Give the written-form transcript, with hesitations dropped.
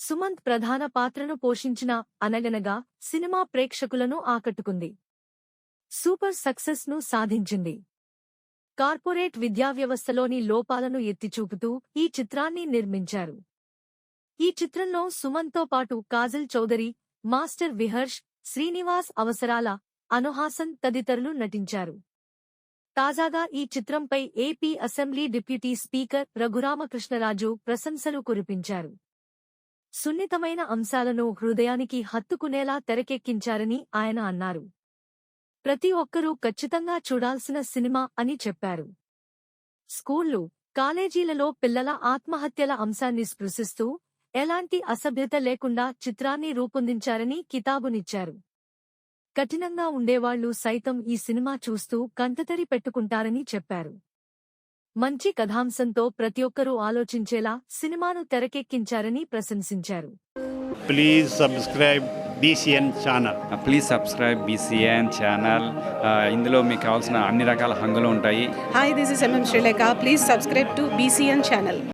సుమంత్ ప్రధాన పాత్రను పోషించిన అనగనగా సినిమా ప్రేక్షకులను ఆకట్టుకుంది. సూపర్ సక్సెస్ ను సాధించింది. కార్పొరేట్ విద్యావ్యవస్థలోని లోపాలను ఎత్తిచూపుతూ ఈ చిత్రాన్ని నిర్మించారు. ఈ చిత్రంలో సుమన్తో పాటు కాజల్ చౌదరి, మాస్టర్ విహర్ష్, శ్రీనివాస్ అవసరాల, అనుహాసన్ తదితరులు నటించారు. తాజాగా ఈ చిత్రంపై AP assembly deputy speaker Raghuramakrishnaraju ప్రశంసలు కురిపించారు. సున్నితమైన అంశాలను హృదయానికి హత్తుకునేలా తెరకెక్కించారని ఆయన అన్నారు. ప్రతి ఒక్కరూ ఖచ్చితంగా చూడాల్సిన సినిమా అని చెప్పారు. స్కూళ్లు, కాలేజీలలో పిల్లల ఆత్మహత్యల అంశాన్ని స్పృశిస్తూ ఎలాంటి అసభ్యత లేకుండా చిత్రాన్ని రూపొందించారని కితాబునిచ్చారు. కఠినంగా ఉండేవాళ్లు సైతం ఈ సినిమా చూస్తూ కంటతడి పెట్టుకుంటారని చెప్పారు. మంచి కథాంశంతో ప్రతి ఒక్కరూ ఆలోచించేలా సినిమాను తెరకెక్కించారని ప్రశంసించారు. Please subscribe BCN channel. Please subscribe BCN channel. ఇందులో మీకు కావాల్సిన అన్ని రకాల హంగులు ఉంటాయి. Hi, this is MM Sri Lanka. Please subscribe to BCN channel.